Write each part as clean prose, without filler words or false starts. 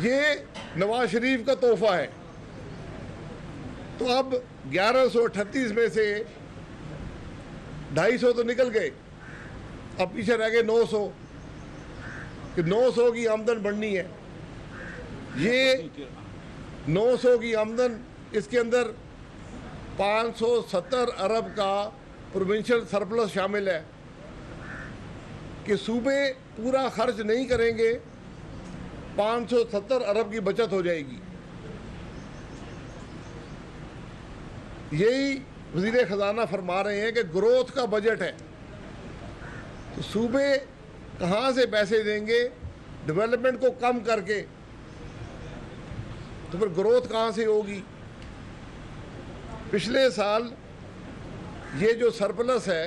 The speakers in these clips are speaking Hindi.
ये नवाज शरीफ का तोहफा है। तो अब 1138 में से 250 तो निकल गए, अब पीछे रह गए 900 कि 900 की आमदन बढ़नी है। ये 900 की आमदन, इसके अंदर 570 अरब का प्रोविंशियल सरप्लस शामिल है कि सूबे पूरा खर्च नहीं करेंगे, 570 अरब की बचत हो जाएगी। यही वज़ीर ख़जाना फरमा रहे हैं कि ग्रोथ का बजट है, तो सूबे कहाँ से पैसे देंगे डेवलपमेंट को कम करके, तो फिर ग्रोथ कहाँ से होगी। पिछले साल ये जो सरप्लस है,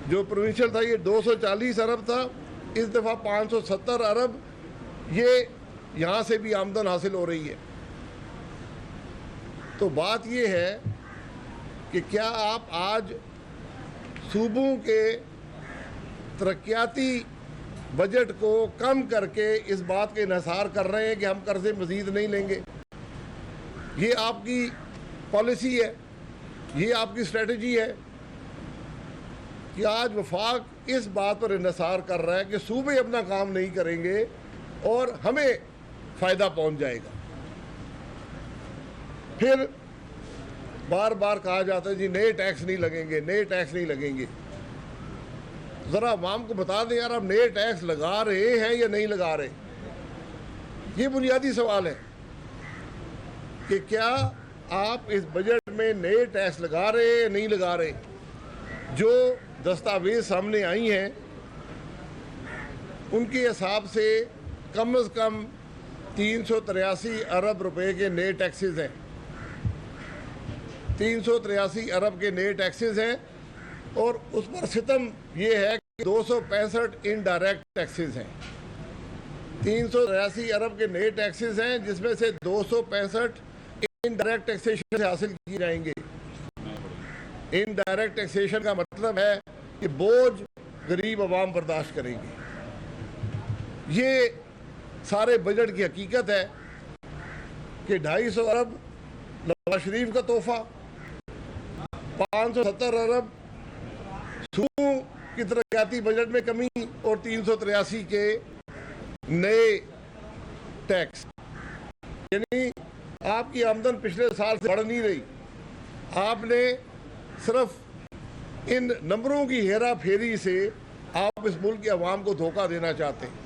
जो प्रोविंशियल था, ये 240 अरब था, इस दफ़ा 570 अरब ये यहाँ से भी आमदन हासिल हो रही है। तो बात ये है कि क्या आप आज सूबों के तरक्याती बजट को कम करके इस बात के इन्हिसार कर रहे हैं कि हम कर्जे मज़ीद नहीं लेंगे। ये आपकी पॉलिसी है, ये आपकी स्ट्रेटजी है कि आज वफाक इस बात पर इन्हिसार कर रहा है कि सूबे अपना काम नहीं करेंगे और हमें फ़ायदा पहुंच जाएगा। फिर बार बार कहा जाता है जी नए टैक्स नहीं लगेंगे, नए टैक्स नहीं लगेंगे। ज़रा अवाम को बता दें यार, आप नए टैक्स लगा रहे हैं या नहीं लगा रहे। ये बुनियादी सवाल है कि क्या आप इस बजट में नए टैक्स लगा रहे हैं या नहीं लगा रहे। जो दस्तावेज सामने आई हैं उनके हिसाब से कम से कम 383 अरब रुपए के नए टैक्सेस हैं, 383 अरब के नए टैक्सेस हैं, और उस पर सितम ये है कि 265 इनडायरेक्ट टैक्सेस हैं। 383 अरब के नए टैक्सेस हैं, जिसमें से 265 इनडायरेक्ट टैक्सेशन से हासिल किए जाएंगे। इनडायरेक्ट टैक्सेशन का मतलब है कि बोझ गरीब आवाम बर्दाश्त करेंगे। ये सारे बजट की हकीकत है कि 250 अरब नवाज शरीफ का तोहफा, 570 अरब सूबों की तरक्याती बजट में कमी, और 383 के नए टैक्स। यानी आपकी आमदन पिछले साल से बढ़ नहीं रही। आपने सिर्फ इन नंबरों की हेरा फेरी से आप इस मुल्क के अवाम को धोखा देना चाहते हैं।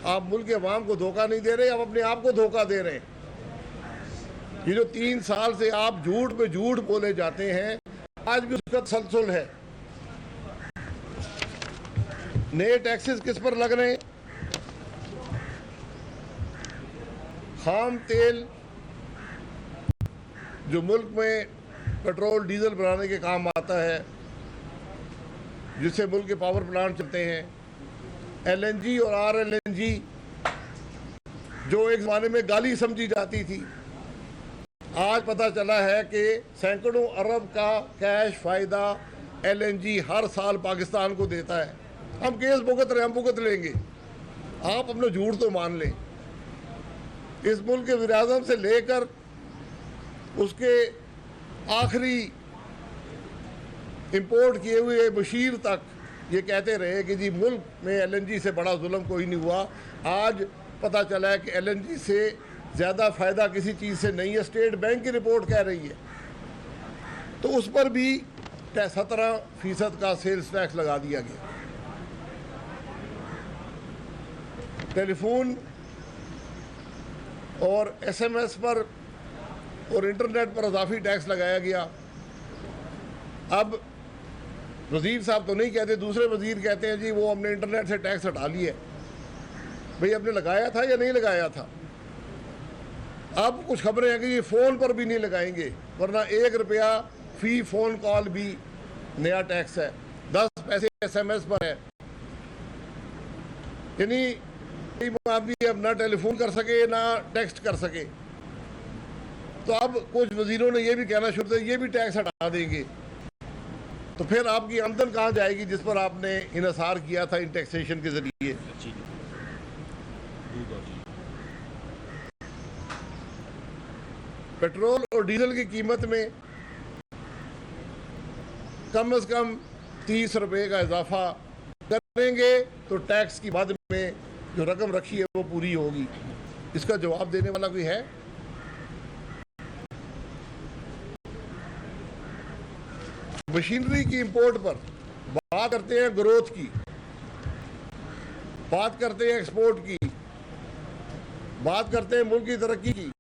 आप मुल्क के अवाम को धोखा नहीं दे रहे, आप अपने आप को धोखा दे रहे हैं। ये जो 3 साल से आप झूठ पे झूठ बोले जाते हैं, आज भी उसका तसलसल है। नए टैक्सेस किस पर लग रहे हैं। खाम तेल जो मुल्क में पेट्रोल डीजल बनाने के काम आता है, जिससे मुल्क के पावर प्लांट चलते हैं, LNG और RLNG जो एक ज़माने में गाली समझी जाती थी, आज पता चला है कि सैकड़ों अरब का कैश फ़ायदा LNG हर साल पाकिस्तान को देता है। हम केस भुगत रहे, हम भुगत लेंगे, आप अपना झूठ तो मान लें। इस मुल्क के वज़ीर-ए-आज़म से लेकर उसके आखिरी इंपोर्ट किए हुए बशीर तक ये कहते रहे कि जी मुल्क में LNG से बड़ा जुल्म कोई नहीं हुआ। आज पता चला है कि LNG से ज़्यादा फ़ायदा किसी चीज़ से नहीं है। स्टेट बैंक की रिपोर्ट कह रही है। तो उस पर भी 17% का सेल्स टैक्स लगा दिया गया। टेलीफोन और SMS पर और इंटरनेट पर इजाफी टैक्स लगाया गया। अब वज़ीर साहब तो नहीं कहते, दूसरे वज़ीर कहते हैं जी वो हमने इंटरनेट से टैक्स हटा लिया। भाई आपने लगाया था या नहीं लगाया था। अब कुछ खबरें हैं कि ये फ़ोन पर भी नहीं लगाएंगे, वरना 1 रुपया फ़ी फ़ोन कॉल भी नया टैक्स है, 10 पैसे SMS पर है। यानी आदमी अब ना टेलीफोन कर सके ना टेक्स्ट कर सके। तो अब कुछ वज़ीरों ने यह भी कहना शुरू किया ये भी टैक्स हटा देंगे। तो फिर आपकी आमदन कहाँ जाएगी जिस पर आपने इन्हिसार किया था इन टैक्सेशन के ज़रिए। पेट्रोल और डीजल की कीमत में कम से कम 30 रुपये का इजाफा करेंगे तो टैक्स की बाद में जो रकम रखी है वो पूरी होगी। इसका जवाब देने वाला कोई है? मशीनरी की इंपोर्ट पर बात करते हैं, ग्रोथ की बात करते हैं, एक्सपोर्ट की बात करते हैं, मुल्क की तरक्की की।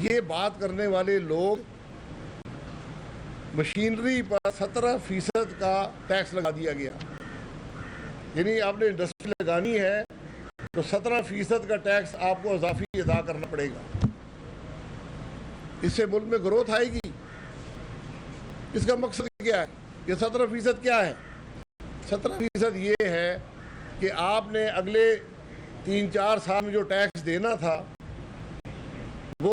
ये बात करने वाले लोग मशीनरी पर 17% का टैक्स लगा दिया गया। यानी आपने इंडस्ट्री लगानी है तो 17% का टैक्स आपको इजाफी अदा करना पड़ेगा। इससे मुल्क में ग्रोथ आएगी। इसका मकसद क्या है? ये 17% क्या है? 17% ये है कि आपने अगले 3-4 साल में जो टैक्स देना था वो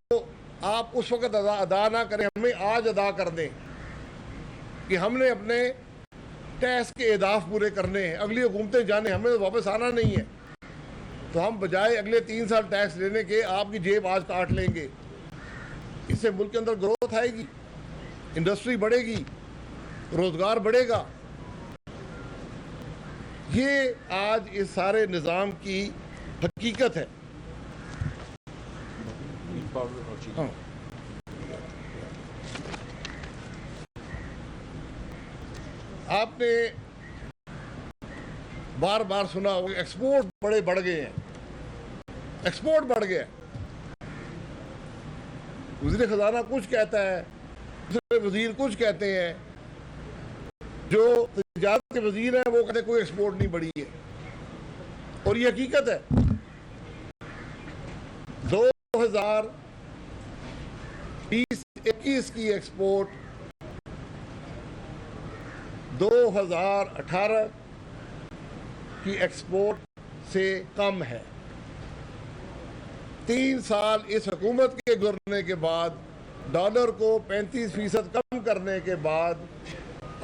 आप उस वक्त अदा ना करें, हमें आज अदा कर दें कि हमने अपने टैक्स के अहदाफ पूरे करने हैं। अगली हुकूमतें जाने, हमें तो वापस आना नहीं है। तो हम बजाय अगले 3 साल टैक्स लेने के आपकी जेब आज काट लेंगे। इससे मुल्क के अंदर ग्रोथ आएगी, इंडस्ट्री बढ़ेगी, रोजगार बढ़ेगा। ये आज इस सारे निज़ाम की हकीकत है। हाँ। आपने बार बार सुना होगा एक्सपोर्ट बड़े बढ़ गए हैं, एक्सपोर्ट बढ़ गया। वज़ीर ख़ज़ाना कुछ कहता है, दूसरे वज़ीर कुछ कहते हैं, जो तिजारत के वज़ीर हैं वो कहते हैं कोई एक्सपोर्ट नहीं बढ़ी है। और ये हकीकत है। 2020-21 की एक्सपोर्ट 2018 की एक्सपोर्ट से कम है। 3 साल इस हुकूमत के गुजरने के बाद, डॉलर को 35% कम करने के बाद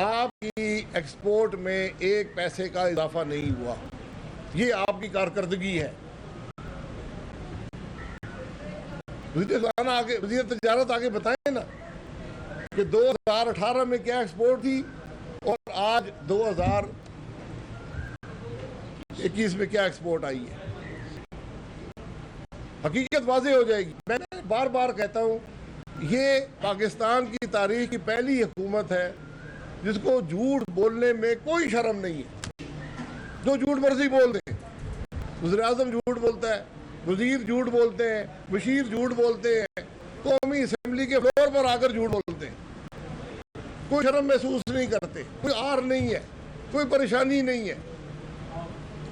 आपकी एक्सपोर्ट में 1 पैसे का इजाफा नहीं हुआ। ये आपकी कारकर्दगी है। वज़ीर तिजारत आगे बताएं ना कि 2018 में क्या एक्सपोर्ट थी और आज 2021 में क्या एक्सपोर्ट आई है। हकीकत वाज़ेह हो जाएगी। मैंने बार बार कहता हूँ, ये पाकिस्तान की तारीख की पहली हुकूमत है जिसको झूठ बोलने में कोई शर्म नहीं है। जो झूठ मर्जी बोल दे, वज़ीर आज़म झूठ बोलता है, वज़ीर झूठ बोलते हैं, बशीर झूठ बोलते हैं, कौमी असम्बली के फ्लोर पर आकर झूठ बोलते हैं। कोई शर्म महसूस नहीं करते, कोई आर नहीं है, कोई परेशानी नहीं है।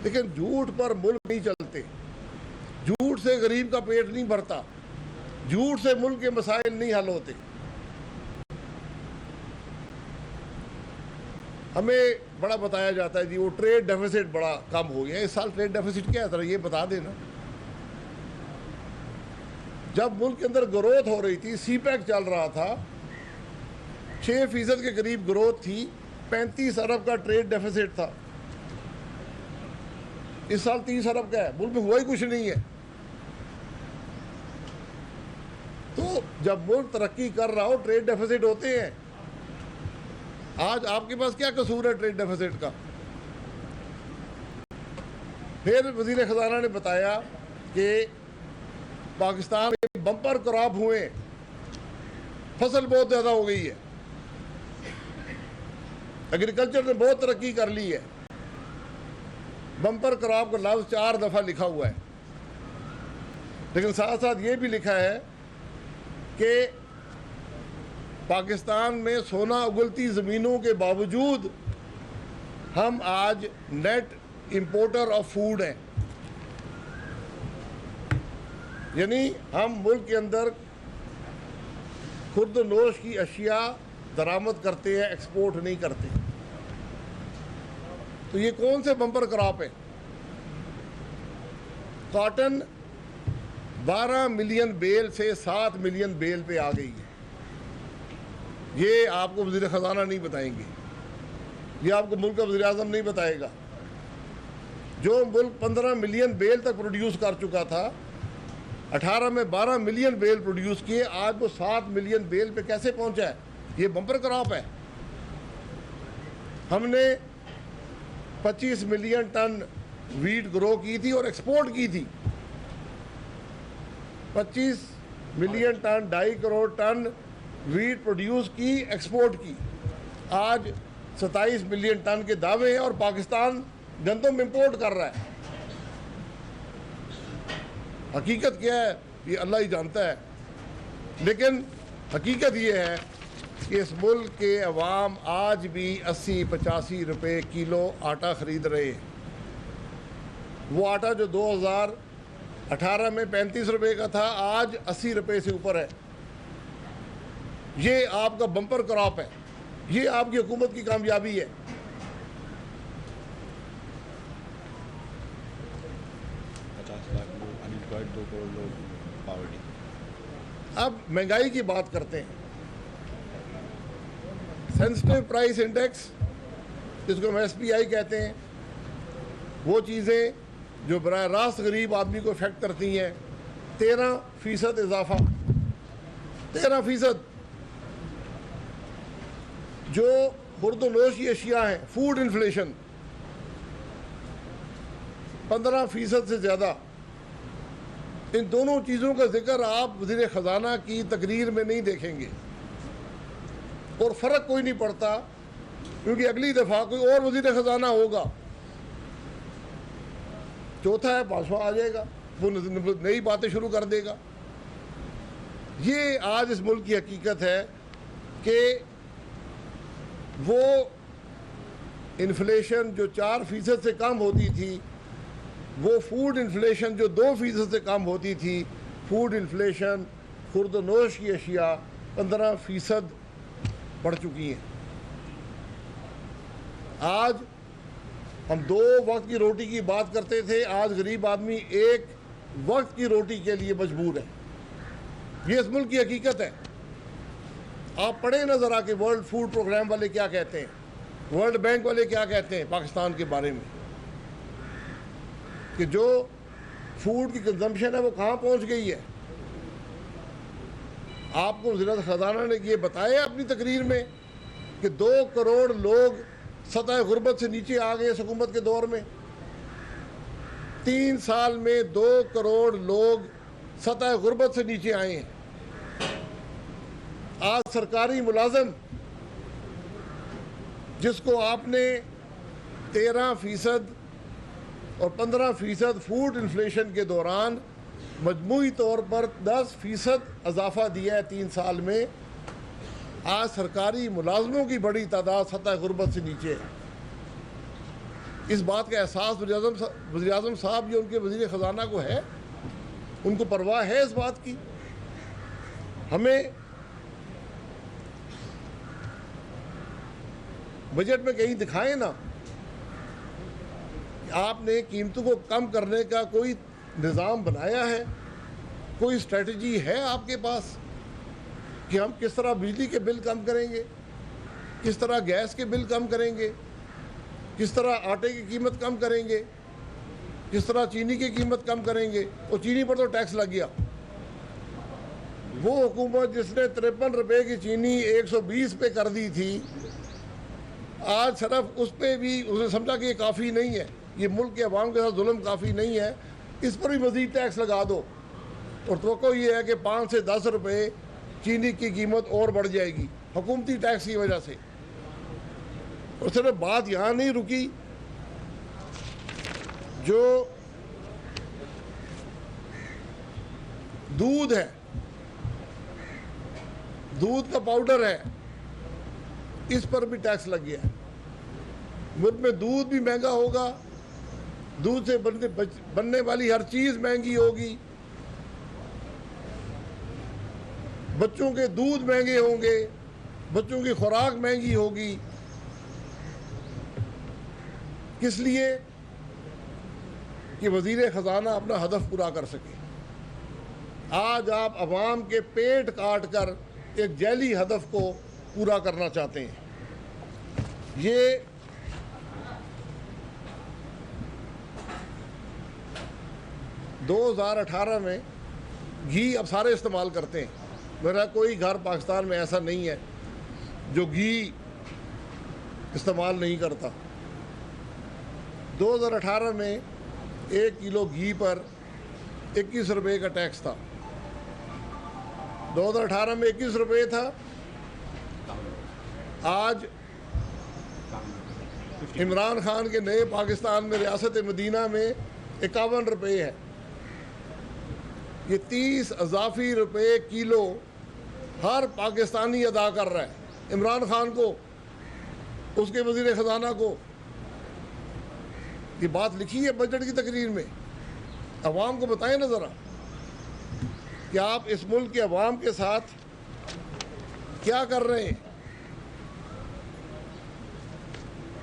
लेकिन झूठ पर मुल्क नहीं चलते। झूठ से गरीब का पेट नहीं भरता, झूठ से मुल्क के मसाइल नहीं हल होते। हमें बड़ा बताया जाता है जी वो ट्रेड डेफिसिट बड़ा कम हो गया। इस साल ट्रेड डेफिसिट क्या है, जरा ये बता देना। जब मुल्क के अंदर ग्रोथ हो रही थी, सीपैक चल रहा था, 6% के करीब ग्रोथ थी, 35 अरब का ट्रेड डेफिसिट था। इस साल 30 अरब का है। मुल्क में हुआ ही कुछ नहीं है। तो जब मुल्क तरक्की कर रहा हो, ट्रेड डेफिसिट होते हैं। आज आपके पास क्या कसूर है ट्रेड डेफिसिट का? फिर वज़ीर ख़ज़ाना ने बताया कि पाकिस्तान में बम्पर क्रॉप हुए, फसल बहुत ज़्यादा हो गई है, एग्रीकल्चर ने बहुत तरक्की कर ली है। बम्पर क्रॉप का लफ्ज़ 4 दफ़ा लिखा हुआ है, लेकिन साथ साथ ये भी लिखा है कि पाकिस्तान में सोना उगलती ज़मीनों के बावजूद हम आज नेट इंपोर्टर ऑफ फूड हैं। यानी हम मुल्क के अंदर खुर्द नोश की अशिया दरामद करते हैं, एक्सपोर्ट नहीं करते। तो ये कौन से बम्पर क्रॉप है? कॉटन 12 मिलियन बेल से 7 मिलियन बेल पे आ गई है। ये आपको वज़ीर ख़ज़ाना नहीं बताएंगे, ये आपको मुल्क का वज़ीर आज़म नहीं बताएगा। जो मुल्क 15 मिलियन बेल तक प्रोड्यूस कर चुका था, 18 में 12 मिलियन बेल प्रोड्यूस किए, आज वो 7 मिलियन बेल पे कैसे पहुंचा है? ये बम्पर क्रॉप है। हमने 25 मिलियन टन वीट ग्रो की थी और एक्सपोर्ट की थी। 25 million ton, 2.5 crore ton wheat produce की, एक्सपोर्ट की। आज 27 मिलियन टन के दावे हैं और पाकिस्तान गंदम इंपोर्ट कर रहा है। हकीकत क्या है ये अल्लाह ही जानता है, लेकिन हकीकत ये है कि इस मुल्क के अवाम आज भी 80-85 रुपए किलो आटा ख़रीद रहे हैं। वो आटा जो 2018 में 35 रुपए का था, आज 80 रुपए से ऊपर है। ये आपका बम्पर क्रॉप है, ये आपकी हुकूमत की कामयाबी है। 50 लाख लोग अनएम्प्लॉयड, 2 करोड़ लोग पॉवर्टी। अब महंगाई की बात करते हैं। सेंसिटिव प्राइस इंडेक्स, जिसको हम SPI कहते हैं, वो चीज़ें जो बराह रास्त गरीब आदमी को इफेक्ट करती हैं, 13% इजाफा, 13%। जो खुर्दनोशी अशिया हैं, फूड इन्फ्लेशन 15% से ज़्यादा। इन दोनों चीज़ों का जिक्र आप वज़ीर ख़जाना की तकरीर में नहीं देखेंगे, और फ़र्क कोई नहीं पड़ता, क्योंकि अगली दफ़ा कोई और वज़ीर ख़जाना होगा, चौथा है बादशाह आ जाएगा, वो नई बातें शुरू कर देगा। ये आज इस मुल्क की हकीकत है कि वो इन्फ्लेशन जो 4% से कम होती थी, वो फूड इन्फ्लेशन जो 2% से कम होती थी, फूड इन्फ्लेशन खुर्दनोश की अशिया 15% बढ़ चुकी हैं। आज हम 2 वक्त की रोटी की बात करते थे, आज गरीब आदमी 1 वक्त की रोटी के लिए मजबूर है। ये इस मुल्क की हकीकत है। आप पढ़े नजर आके वर्ल्ड फूड प्रोग्राम वाले क्या कहते हैं, वर्ल्ड बैंक वाले क्या कहते हैं पाकिस्तान के बारे में, कि जो फूड की कंजम्पशन है वो कहाँ पहुँच गई है। आपको वज़ीर ख़जाना ने ये बताया अपनी तकरीर में कि 2 करोड़ लोग सतह गुर्बत से नीचे आ गए इस हुकूमत के दौर में। 3 साल में 2 करोड़ लोग सतह गुर्बत से नीचे आए हैं। आज सरकारी मुलाजिम जिसको आपने 13% और 15% फूड इन्फ्लेशन के दौरान मजमूई तौर पर 10% इजाफा दिया है 3 साल में, आज सरकारी मुलाजमों की बड़ी तादाद सतह गुर्बत से नीचे है। इस बात का एहसास वज़ीर आज़म साहब या उनके वज़ीर ख़जाना को है, उनको परवाह है इस बात की। हमें बजट में कहीं दिखाएं ना, आपने कीमतों को कम करने का कोई निज़ाम बनाया है, कोई स्ट्रेटजी है आपके पास कि हम किस तरह बिजली के बिल कम करेंगे, किस तरह गैस के बिल कम करेंगे, किस तरह आटे की कीमत कम करेंगे, किस तरह चीनी की कीमत कम करेंगे। और चीनी पर तो टैक्स लग गया। वो हुकूमत जिसने 53 रुपए की चीनी 120 पे कर दी थी, आज सिर्फ उस पर भी उसने समझा कि ये काफ़ी नहीं है, ये मुल्क के अवाम के साथ जुल्म काफ़ी नहीं है, इस पर भी मज़ीद टैक्स लगा दो। और तो ये है कि 5 से 10 रुपए चीनी की कीमत और बढ़ जाएगी हुकूमती टैक्स की वजह से। और सिर्फ बात यहाँ नहीं रुकी, जो दूध है, दूध का पाउडर है, इस पर भी टैक्स लग गया है। मुल्क में दूध भी महंगा होगा, दूध से बनने वाली हर चीज़ महंगी होगी, बच्चों के दूध महंगे होंगे, बच्चों की खुराक महंगी होगी। किस लिए? कि वज़ीर ख़जाना अपना हदफ पूरा कर सके। आज आप अवाम के पेट काट कर एक जैली हदफ को पूरा करना चाहते हैं। ये दो 2018 में घी अब सारे इस्तेमाल करते हैं। मेरा कोई घर पाकिस्तान में ऐसा नहीं है जो घी इस्तेमाल नहीं करता। 2018 में 1 किलो घी पर 21 रुपये का टैक्स था। 2018 में 21 रुपये था, आज इमरान खान के नए पाकिस्तान में रियासत मदीना में 51 रुपये है। ये 30 अजाफी रुपये किलो हर पाकिस्तानी अदा कर रहा है। इमरान खान को, उसके वजीर ख़जाना को ये बात लिखी है बजट की तकरीर में। अवाम को बताएं ना ज़रा कि आप इस मुल्क के अवाम के साथ क्या कर रहे हैं।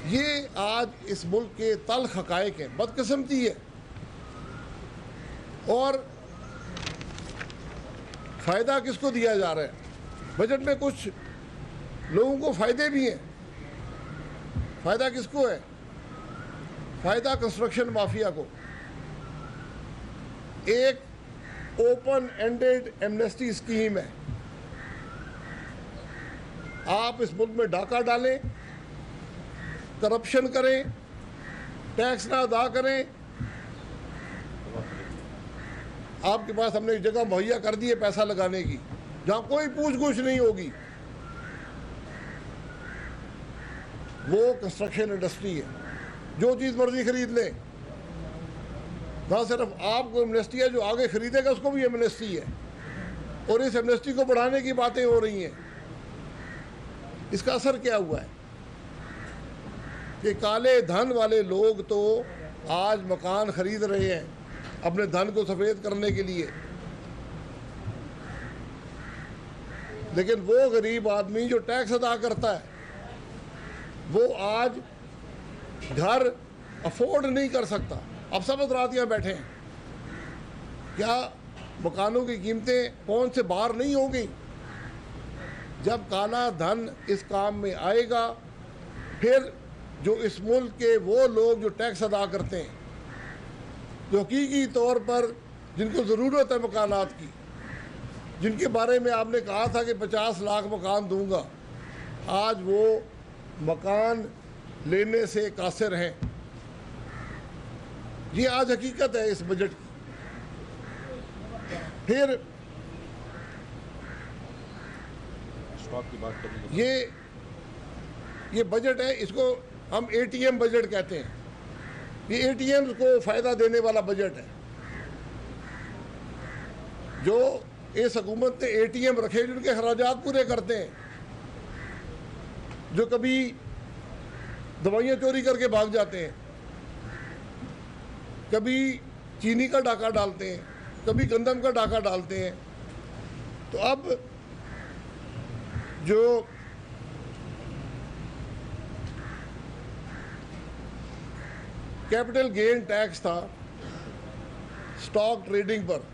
ये आज इस मुल्क के तल्ख हक़ाइक़ हैं, बदकिस्मती है। और फ़ायदा किसको दिया जा रहा है? बजट में कुछ लोगों को फ़ायदे भी हैं। फ़ायदा किसको है? फ़ायदा कंस्ट्रक्शन माफिया को। एक ओपन एंडेड एमनेस्टी स्कीम है। आप इस मुल्क में डाका डालें, करप्शन करें, टैक्स ना अदा करें, आपके पास हमने एक जगह मुहैया कर दी है पैसा लगाने की, जहां कोई पूछ गुछ नहीं होगी। वो कंस्ट्रक्शन इंडस्ट्री है। जो चीज़ मर्जी खरीद लें, वहाँ सिर्फ आपको एमनेस्टी है, जो आगे खरीदेगा उसको भी एमनेस्टी है। और इस एमनेस्टी को बढ़ाने की बातें हो रही हैं। इसका असर क्या हुआ है कि काले धन वाले लोग तो आज मकान खरीद रहे हैं अपने धन को सफ़ेद करने के लिए, लेकिन वो गरीब आदमी जो टैक्स अदा करता है वो आज घर अफोर्ड नहीं कर सकता। अब सब हज़रात बैठे हैं, क्या मकानों की कीमतें कौन से बाहर नहीं होंगी? जब काला धन इस काम में आएगा, फिर जो इस मुल्क के वो लोग जो टैक्स अदा करते हैं, जो हकीकी तौर पर जिनको ज़रूरत है मकानात की, जिनके बारे में आपने कहा था कि 50 लाख मकान दूंगा, आज वो मकान लेने से कासिर हैं। ये आज हकीकत है इस बजट की। फिर स्टॉक की बात करें, ये बजट है, इसको हम एटीएम बजट कहते हैं। ये एटीएम को फ़ायदा देने वाला बजट है। जो इस हुकूमत ने एटीएम रखे जिनके खर्चात पूरे करते हैं, जो कभी दवाइयाँ चोरी करके भाग जाते हैं, कभी चीनी का डाका डालते हैं, कभी गंदम का डाका डालते हैं। तो अब जो कैपिटल गेन टैक्स था स्टॉक ट्रेडिंग पर,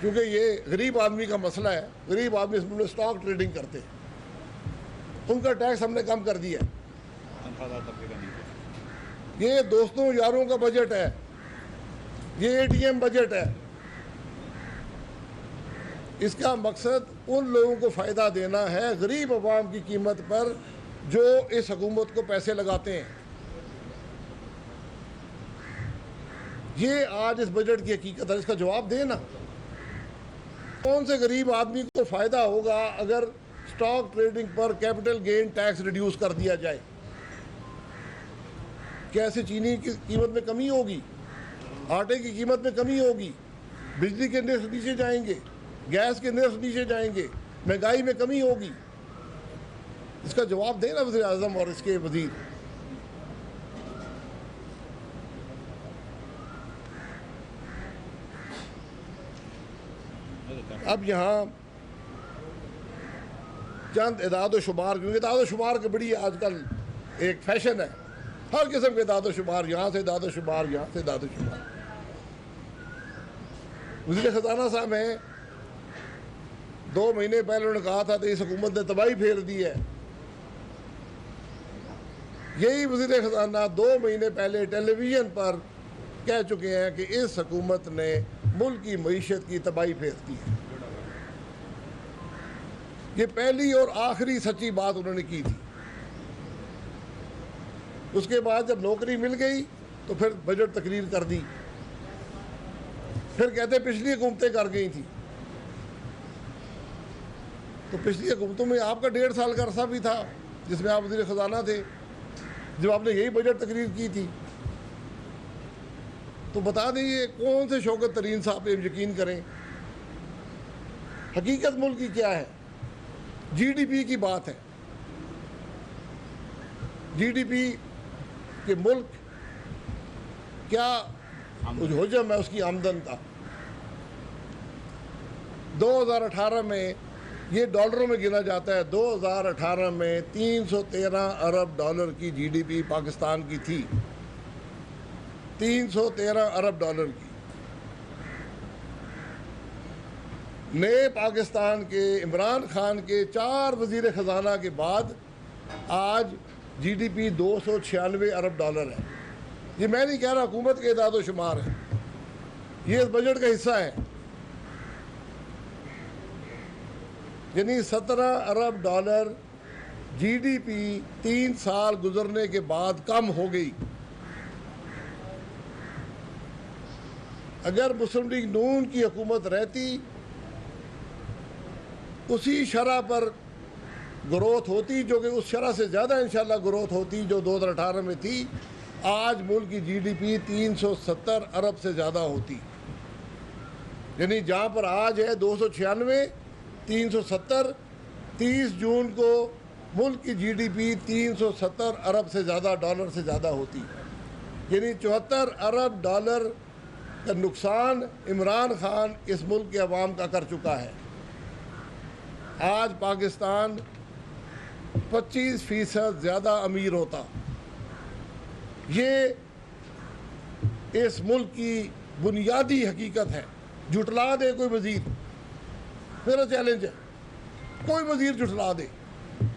क्योंकि ये गरीब आदमी का मसला है, गरीब आदमी इसमें स्टॉक ट्रेडिंग करते हैं, उनका टैक्स हमने कम कर दिया। तनख्वाहदार तबके का नहीं है। ये दोस्तों यारों का बजट है, ये एटीएम बजट है। इसका मकसद उन लोगों को फ़ायदा देना है गरीब अवाम की कीमत पर जो इस हुकूमत को पैसे लगाते हैं। ये आज इस बजट की हकीकत है। इसका जवाब देना, कौन से गरीब आदमी को फ़ायदा होगा अगर स्टॉक ट्रेडिंग पर कैपिटल गेन टैक्स रिड्यूस कर दिया जाए? कैसे चीनी की कीमत में कमी होगी, आटे की कीमत में कमी होगी, बिजली के निर्ख नीचे जाएंगे, गैस के निर्ख नीचे जाएंगे, महंगाई में कमी होगी। इसका जवाब देना वज़ीर आज़म और इसके वज़ीर। अब यहाँ चंद इदाद शुमार, क्योंकि इदाद शुमार की बड़ी आजकल एक फैशन है, हर किस्म के इदाद शुमार, यहाँ से इदाद शुमार, यहाँ से इदाद शुमार। वज़ीर ख़ज़ाना साहब हैं, 2 महीने पहले उन्होंने कहा था तो इस हुकूमत ने तबाही फेर दी है। यही वज़ीर ख़ज़ाना 2 महीने पहले टेलीविज़न पर कह चुके हैं कि इस हुकूमत ने मुल्क की मईशत की तबाही फेर दी है। ये पहली और आखिरी सच्ची बात उन्होंने की थी। उसके बाद जब नौकरी मिल गई तो फिर बजट तकरीर कर दी, फिर कहते पिछली हुकूमतें कर गई थी। तो पिछली हुकूमतों में आपका 1.5 साल का अरसा भी था जिसमें आप वज़ीर ख़जाना थे, जब आपने यही बजट तकरीर की थी। तो बता दीजिए कौन से शौकत तरीन साहब पे यकीन करें। हकीकत मुल्क की क्या है? जीडीपी की बात है। जीडीपी कि मुल्क क्या हुजम है उसकी आमदन का। 2018 में ये डॉलरों में गिना जाता है। 2018 में 313 अरब डॉलर की जीडीपी पाकिस्तान की थी। 313 अरब डॉलर की। नए पाकिस्तान के इमरान खान के 4 वज़ीर ख़जाना के बाद आज जीडीपी 296 अरब डॉलर है। ये मैं नहीं कह रहा, हुकूमत के इदाद शुमार है, ये इस बजट का हिस्सा है। यानी 17 अरब डॉलर जीडीपी 3 साल गुजरने के बाद कम हो गई। अगर मुस्लिम लीग नून की हुकूमत रहती, उसी शरह पर ग्रोथ होती जो कि उस शरह से ज़्यादा इंशाल्लाह ग्रोथ होती जो 2018 में थी, आज मुल्क की जीडीपी 370 अरब से ज़्यादा होती। यानी जहाँ पर आज है 296, 370, 30 जून को मुल्क की जीडीपी 370 अरब से ज़्यादा डॉलर से ज़्यादा होती। यानी 74 अरब डॉलर का नुकसान इमरान खान इस मुल्क के अवाम का कर चुका है। आज पाकिस्तान 25% ज़्यादा अमीर होता। ये इस मुल्क की बुनियादी हकीकत है। जुटला दे कोई वज़ीर, मेरा चैलेंज है, कोई वज़ीर जुटला दे,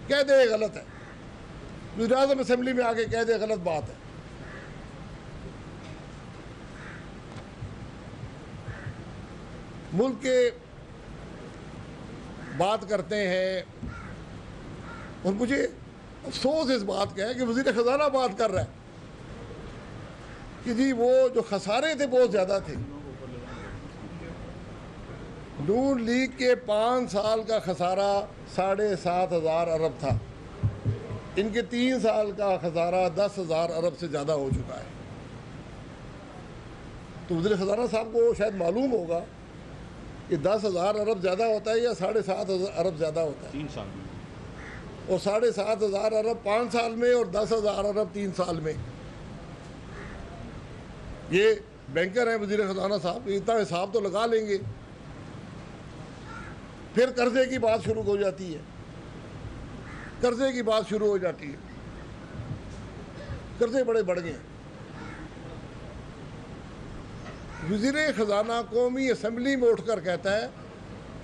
कह दे ये गलत है, वज़ीर आज़म असेंबली में आके कह दे गलत बात है। मुल्क के बात करते हैं और मुझे अफसोस इस बात का है कि वज़ीर ख़जाना बात कर रहा है कि जी वो जो खसारे थे बहुत ज़्यादा थे। नून लीग के 5 साल का खसारा 7,500 अरब था। इनके 3 साल का खसारा 10,000 अरब से ज़्यादा हो चुका है। तो वज़ीर ख़जाना साहब को शायद मालूम होगा कि 10,000 अरब ज़्यादा होता है या 7,500 अरब ज़्यादा होता है। 3 साल में, और 7,500 अरब 5 साल में और 10,000 अरब 3 साल में। ये बैंकर हैं वज़ीर ख़जाना साहब, इतना हिसाब तो लगा लेंगे। फिर कर्जे की बात शुरू हो जाती है, कर्जे की बात शुरू हो जाती है। कर्जे बड़े बढ़ गए। वज़ीर ख़जाना कौमी असम्बली में उठकर कहता है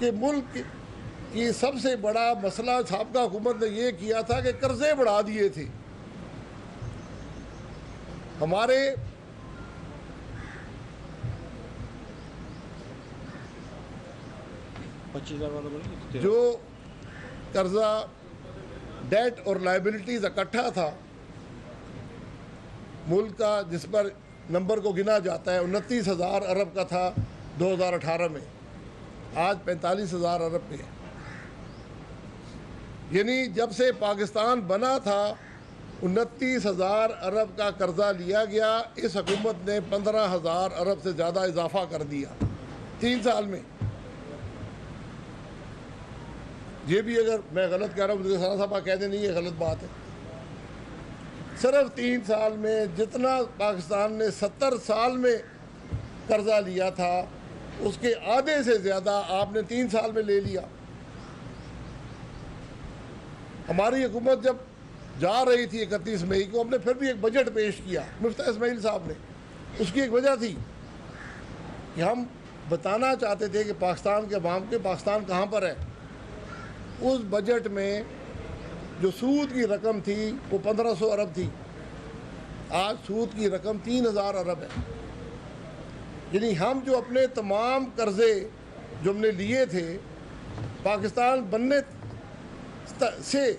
कि मुल्क की सबसे बड़ा मसला साबका हुकूमत ने यह किया था कि कर्जे बढ़ा दिए थे। हमारे जो कर्जा डेट और लाइबिलिटीज़ इकट्ठा था मुल्क का, जिस पर नंबर को गिना जाता है, 29,000 अरब का था 2018 में, आज 45,000 अरब पे है। यानी जब से पाकिस्तान बना था 29,000 अरब का कर्जा लिया गया। इस हुकूमत ने 15,000 अरब से ज़्यादा इजाफा कर दिया 3 साल में। ये भी अगर मैं गलत कह रहा हूँ, ख़जाना साहब कह दें नहीं ये गलत बात है। सिर्फ 3 साल में जितना पाकिस्तान ने 70 साल में कर्जा लिया था उसके आधे से ज़्यादा आपने 3 साल में ले लिया। हमारी हुकूमत जब जा रही थी 31 मई को, हमने फिर भी एक बजट पेश किया मुफ्ती इस्माइल साहब ने। उसकी एक वजह थी कि हम बताना चाहते थे कि पाकिस्तान के अवाम के पाकिस्तान कहाँ पर है। उस बजट में जो सूद की रकम थी वो 1,500 अरब थी, आज सूद की रकम 3,000 अरब है। यानी हम जो अपने तमाम कर्ज़े जो हमने लिए थे पाकिस्तान बनने से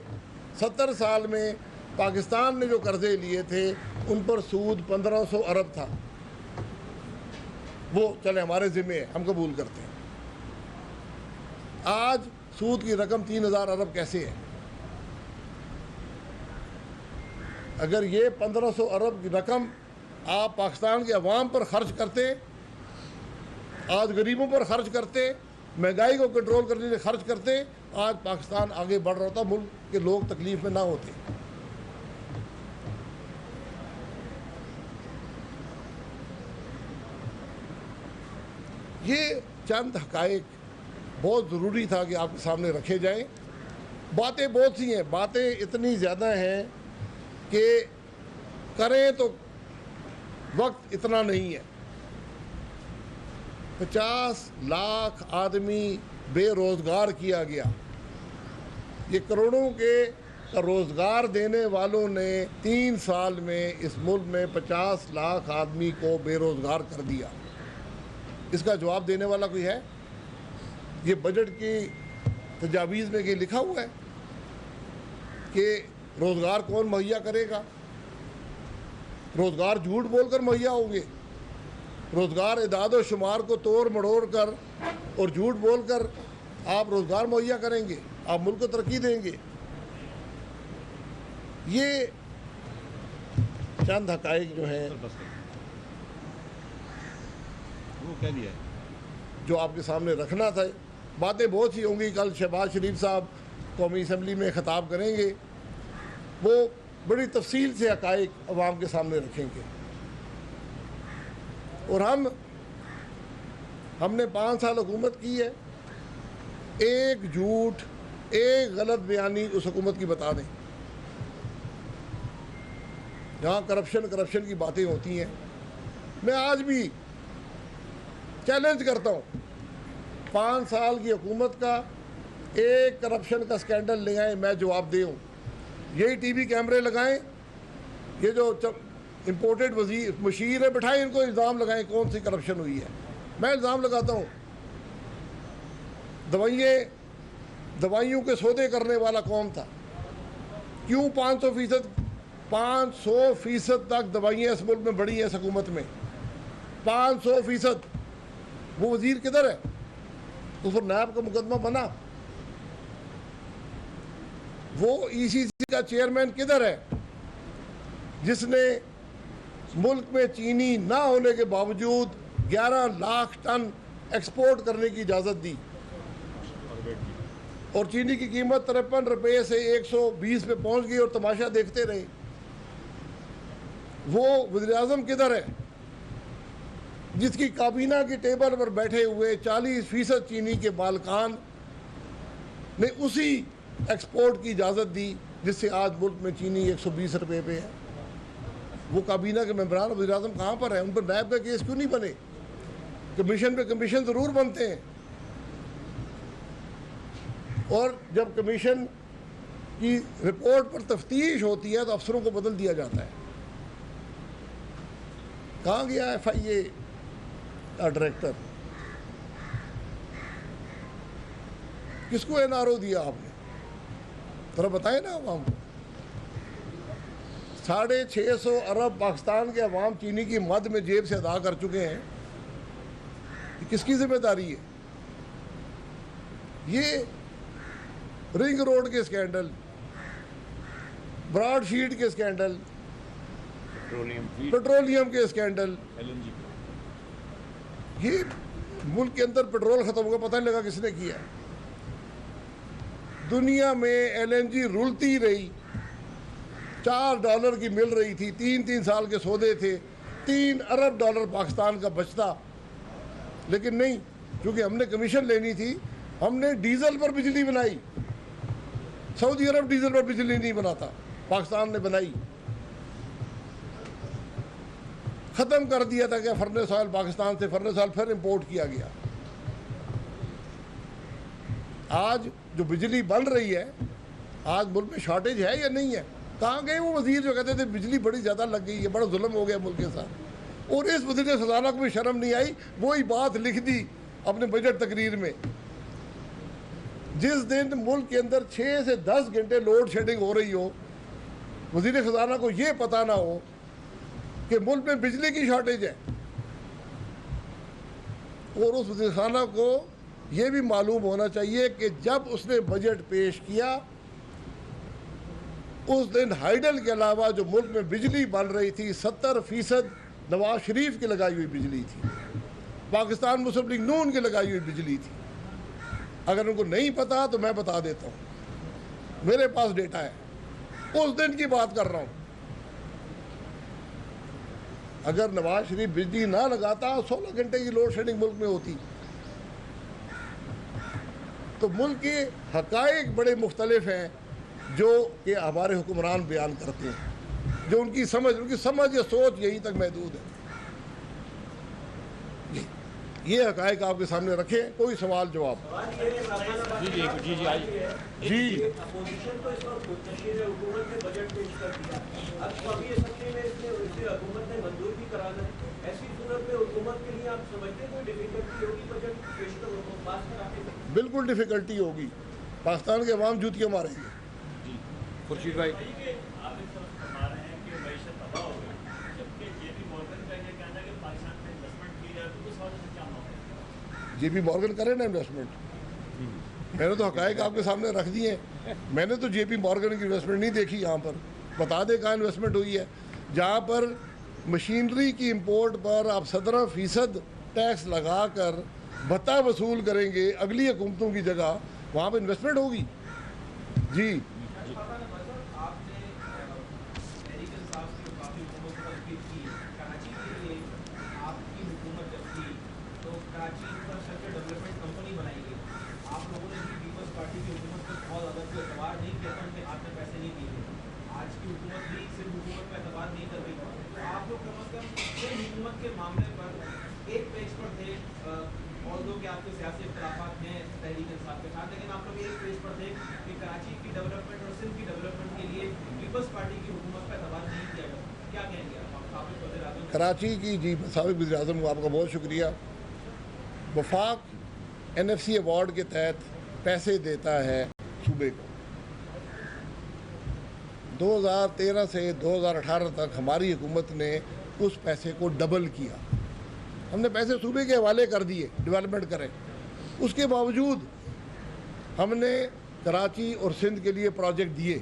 70 साल में पाकिस्तान ने जो कर्ज़े लिए थे उन पर सूद 1500 अरब था। वो चले हमारे ज़िम्मे है, हम कबूल करते हैं। आज सूद की रकम 3000 अरब कैसे है? अगर ये 1500 अरब की रकम आप पाकिस्तान के अवाम पर खर्च करते, आज गरीबों पर खर्च करते, महंगाई को कंट्रोल करने के लिए खर्च करते, आज पाकिस्तान आगे बढ़ रहा होता, मुल्क के लोग तकलीफ में ना होते। ये चंद हक़ाइक़ बहुत ज़रूरी था कि आपके सामने रखे जाएं। बातें बहुत सी हैं, बातें इतनी ज़्यादा हैं कि करें तो वक्त इतना नहीं है। 50 लाख आदमी बेरोज़गार किया गया। ये करोड़ों के रोज़गार देने वालों ने 3 साल में इस मुल्क में 50 लाख आदमी को बेरोज़गार कर दिया। इसका जवाब देने वाला कोई है? ये बजट की तजावीज़ में ये लिखा हुआ है कि रोज़गार कौन मुहैया करेगा? रोज़गार झूठ बोलकर मुहैया होंगे। रोज़गार इदाद व शुमार को तोड़ मड़ोड़ कर और झूठ बोलकर आप रोज़गार मुहैया करेंगे, आप मुल्क को तरक्की देंगे। ये चंद हक़ाइक़ जो हैं वो कह दिया है जो आपके सामने रखना था। बातें बहुत सी होंगी। कल शहबाज शरीफ साहब कौमी असम्बली में ख़िताब करेंगे, वो बड़ी तफसील से हक़ाइक़ अवाम के सामने रखेंगे। और हमने 5 साल हुकूमत की है, एक झूठ एक गलत बयानी उस हुकूमत की बता दें। जहाँ करप्शन की बातें होती हैं, मैं आज भी चैलेंज करता हूँ 5 साल की हुकूमत का एक करप्शन का स्कैंडल ले आए, मैं जवाब दे हूँ। यही टीवी कैमरे लगाएं, ये जो इम्पोर्टेड मशीर है बिठाएं, इनको इल्ज़ाम लगाएं कौन सी करप्शन हुई है। मैं इल्ज़ाम लगाता हूँ दवाइयों के सौदे करने वाला कौन था? क्यों 500% तक दवाइयाँ इस मुल्क में बढ़ी हैं इस हुकूमत में? 500%। वो वजीर किधर है? उस पर नायब का मुकदमा बना। वो ECC का चेयरमैन किधर है जिसने मुल्क में चीनी ना होने के बावजूद 11 लाख टन एक्सपोर्ट करने की इजाज़त दी और चीनी की कीमत 53 रुपये से 120 पे पहुंच गई और तमाशा देखते रहे? वो वज़ीर-ए-आज़म किधर है जिसकी काबीना की टेबल पर बैठे हुए 40% चीनी के मालिकान ने उसी एक्सपोर्ट की इजाज़त दी जिससे आज मुल्क में चीनी 120 रुपये पे है? वो काबीना के मेंबरान वज़ीर-ए-आज़म कहाँ पर है? उन पर नायब का केस क्यों नहीं बने? कमीशन पे कमीशन ज़रूर बनते हैं, और जब कमीशन की रिपोर्ट पर तफ्तीश होती है तो अफसरों को बदल दिया जाता है। कहाँ गया FIA का डायरेक्टर? किसको NRO दिया आपने? थोड़ा बताएं ना आवाम को। 650 अरब पाकिस्तान के अवाम चीनी की मद में जेब से अदा कर चुके हैं। ये किसकी जिम्मेदारी है? ये रिंग रोड के स्कैंडल, ब्रॉडशीट के स्कैंडल, पेट्रोलियम के स्कैंडल, LNG ये मुल्क के अंदर पेट्रोल ख़त्म होगा, पता नहीं लगा किसने किया। दुनिया में LNG रुलती रही, $4 की मिल रही थी, 3-3 साल के सौदे थे, $3 अरब पाकिस्तान का बचता। लेकिन नहीं, क्योंकि हमने कमीशन लेनी थी, हमने डीजल पर बिजली बनाई। सऊदी अरब डीजल पर बिजली नहीं बनाता, पाकिस्तान ने बनाई। ख़त्म कर दिया था कि फर्नेस ऑयल पाकिस्तान से फर्नेस ऑयल फिर इंपोर्ट किया गया। आज जो बिजली बन रही है, आज मुल्क में शॉर्टेज है या नहीं है? कहाँ गए वो वजीर जो कहते थे बिजली बड़ी ज़्यादा लग गई है, बड़ा जुल्म हो गया मुल्क के साथ? और इस वज़ीर ख़ज़ाना को भी शर्म नहीं आई, वही बात लिख दी अपने बजट तकरीर में। जिस दिन मुल्क के अंदर 6 से 10 घंटे लोड शेडिंग हो रही हो, वज़ीर ख़ज़ाना को ये पता ना हो कि मुल्क में बिजली की शॉर्टेज है, और उस वज़ीर ख़ज़ाना को ये भी मालूम होना चाहिए कि जब उसने बजट पेश किया उस दिन हाइडल के अलावा जो मुल्क में बिजली बन रही थी 70% नवाज शरीफ की लगाई हुई बिजली थी, पाकिस्तान मुस्लिम लीग नून की लगाई हुई बिजली थी। अगर उनको नहीं पता तो मैं बता देता हूँ, मेरे पास डेटा है, उस दिन की बात कर रहा हूँ। अगर नवाज शरीफ बिजली ना लगाता 16 घंटे की लोड शेडिंग मुल्क में होती। तो मुल्क के हकाइक बड़े मुख्तलिफ हैं जो कि हमारे हुक्मरान बयान करते हैं, जो उनकी समझ या सोच यहीं तक महदूद है। ये हकाइक आपके सामने रखे, कोई सवाल जवाब। जी अपोजिशन तो इस वक्त मुंतशिर है, हुकूमत ने बजट पेश कर दिया, अब कभी असेंबली में इसे हुकूमत ने मंजूर भी करा दी। ऐसी सूरत में हुकूमत के लिए आप समझते कोई डिफिकल्टी होगी बजट पेश पास कराने में? बिल्कुल डिफिकल्टी होगी, पाकिस्तान के अवाम जूतियाँ मारेंगे। जी खुर्शीद भाई, आप इस वक्त बता रहे हैं कि मईशत तबाह हो गई, जबकि जेपी मॉर्गन का ये कहना है कि पाकिस्तान में इन्वेस्टमेंट की जाए, तो उस वजह से क्या मामला? जेपी मॉर्गन करे ना इन्वेस्टमेंट, मैंने तो हकाइक आपके सामने रख दिए हैं। मैंने तो जेपी मॉर्गन की इन्वेस्टमेंट नहीं देखी यहाँ पर, बता दे कहाँ इन्वेस्टमेंट हुई है। जहाँ पर मशीनरी की इंपोर्ट पर आप 17% टैक्स लगा कर भत्ता वसूल करेंगे अगली हुकूमतों की जगह, वहाँ पर इन्वेस्टमेंट होगी। जी के मामले पर एक पेज पर थे, ऑल्दो कि आपके सियासी इख्तिलाफात हैं तहरीक इंसाफ के साथ, लेकिन आप लोग एक पेज पर थे कि कराची की डेवलपमेंट और सिंध की डेवलपमेंट के लिए पीपल्स पार्टी की हुकूमत पर एतबार नहीं किया जाता। क्या कहेंगे आप साबिक़ वज़ीर-ए-आज़म? कराची की जी साबिक़ वज़ीर-ए-आज़म को आपका बहुत शुक्रिया। वफाक NFC अवार्ड के तहत पैसे देता है सूबे को। 2013 से 2018 तक हमारी हुकूमत ने उस पैसे को डबल किया। हमने पैसे सूबे के हवाले कर दिए डेवलपमेंट करें, उसके बावजूद हमने कराची और सिंध के लिए प्रोजेक्ट दिए।